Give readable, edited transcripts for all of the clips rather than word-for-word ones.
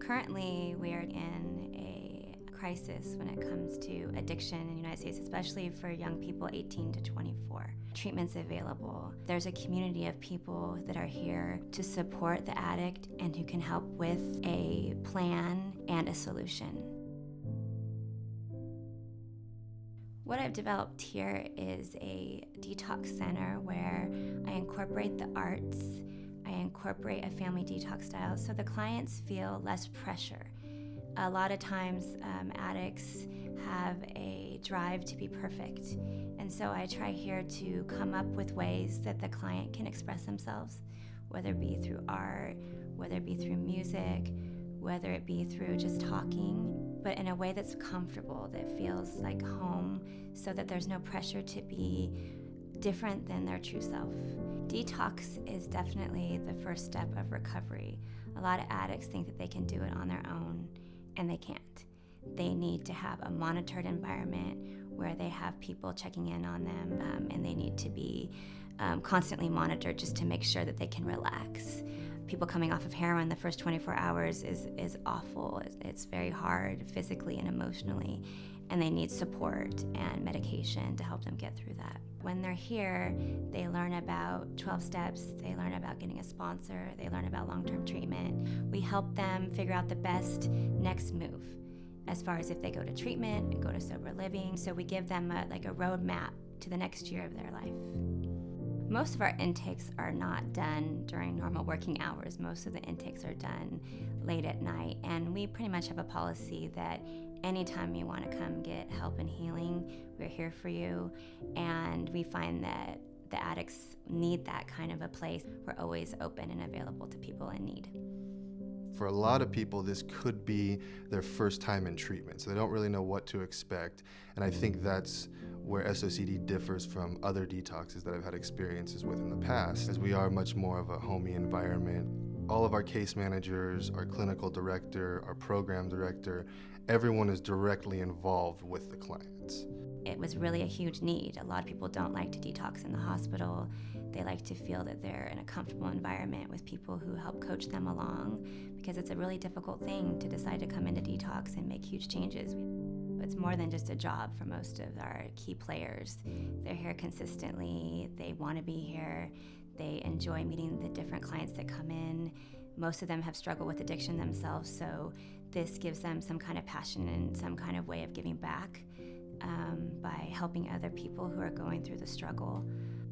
Currently, we are in a crisis when it comes to addiction in the United States, especially for young people 18 to 24. Treatment's available. There's a community of people that are here to support the addict and who can help with a plan and a solution. What I've developed here is a detox center where I incorporate the arts, I incorporate a family detox style so the clients feel less pressure. A lot of times addicts have a drive to be perfect, and so I try here to come up with ways that the client can express themselves, whether it be through art, whether it be through music, whether it be through just talking, but in a way that's comfortable, that feels like home, so that there's no pressure to be different than their true self. Detox is definitely the first step of recovery. A lot of addicts think that they can do it on their own, and they can't. They need to have a monitored environment where they have people checking in on them, and they need to be constantly monitored just to make sure that they can relax. People coming off of heroin, the first 24 hours is awful. It's very hard physically and emotionally, and they need support and medication to help them get through that. When they're here, they learn about 12 steps, they learn about getting a sponsor, they learn about long-term treatment. We help them figure out the best next move as far as if they go to treatment, go to sober living. So we give them a roadmap to the next year of their life. Most of our intakes are not done during normal working hours. Most of the intakes are done late at night, and we pretty much have a policy that anytime you want to come get help and healing, we're here for you. And we find that the addicts need that kind of a place. We're always open and available to people in need. For a lot of people, this could be their first time in treatment, so they don't really know what to expect. And I think that's where SOCD differs from other detoxes that I've had experiences with in the past, as we are much more of a homey environment. All of our case managers, our clinical director, our program director, everyone is directly involved with the clients. It was really a huge need. A lot of people don't like to detox in the hospital. They like to feel that they're in a comfortable environment with people who help coach them along, because it's a really difficult thing to decide to come into detox and make huge changes. It's more than just a job for most of our key players. They're here consistently, they want to be here, they enjoy meeting the different clients that come in. Most of them have struggled with addiction themselves, so this gives them some kind of passion and some kind of way of giving back by helping other people who are going through the struggle.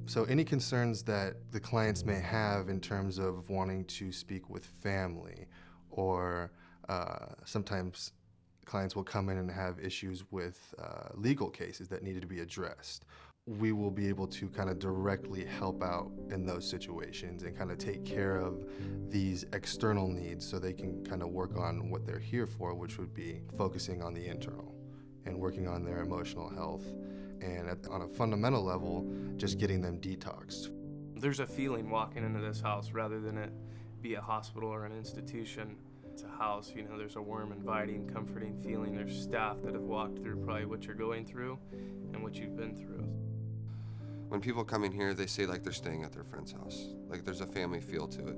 So any concerns that the clients may have in terms of wanting to speak with family, or sometimes clients will come in and have issues with legal cases that needed to be addressed, we will be able to kind of directly help out in those situations and kind of take care of these external needs so they can kind of work on what they're here for, which would be focusing on the internal and working on their emotional health, and on a fundamental level, just getting them detoxed. There's a feeling walking into this house rather than it be a hospital or an institution. It's a house, there's a warm, inviting, comforting feeling. There's staff that have walked through probably what you're going through and what you've been through. When people come in here, they say like they're staying at their friend's house. Like there's a family feel to it.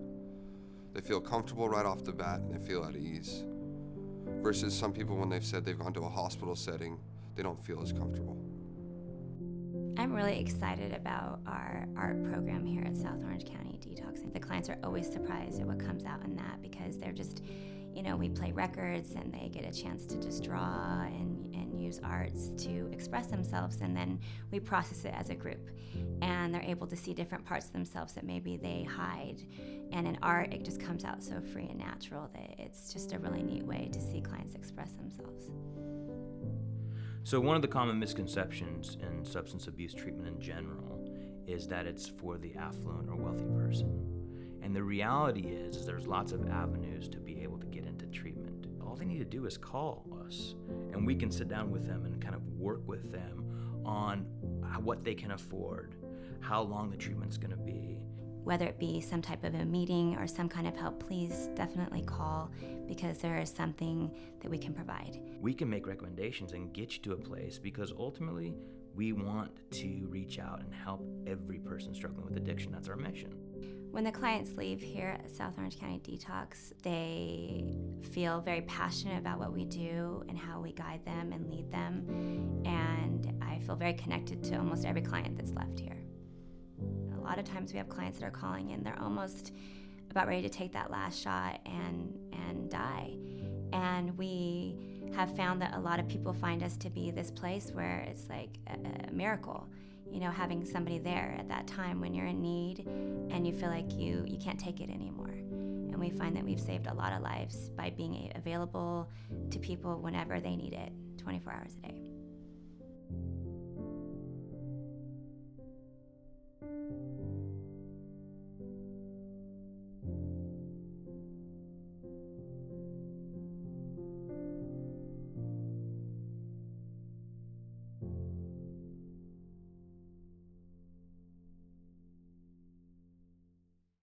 They feel comfortable right off the bat and they feel at ease. Versus some people, when they've said they've gone to a hospital setting, they don't feel as comfortable. I'm really excited about our art program here at South Orange County Detox. The clients are always surprised at what comes out in that, because they're just, we play records and they get a chance to just draw and use arts to express themselves, and then we process it as a group. And they're able to see different parts of themselves that maybe they hide. And in art, it just comes out so free and natural that it's just a really neat way to see clients express themselves. So one of the common misconceptions in substance abuse treatment in general is that it's for the affluent or wealthy person. And the reality is there's lots of avenues to be able to get into treatment. All they need to do is call us, and we can sit down with them and kind of work with them on what they can afford, how long the treatment's going to be. Whether it be some type of a meeting or some kind of help, please definitely call, because there is something that we can provide. We can make recommendations and get you to a place, because ultimately we want to reach out and help every person struggling with addiction. That's our mission. When the clients leave here at South Orange County Detox, they feel very passionate about what we do and how we guide them and lead them. And I feel very connected to almost every client that's left here. A lot of times we have clients that are calling in, they're almost about ready to take that last shot and die. And we have found that a lot of people find us to be this place where it's like a miracle. You know, having somebody there at that time when you're in need and you feel like you can't take it anymore. And we find that we've saved a lot of lives by being available to people whenever they need it, 24 hours a day.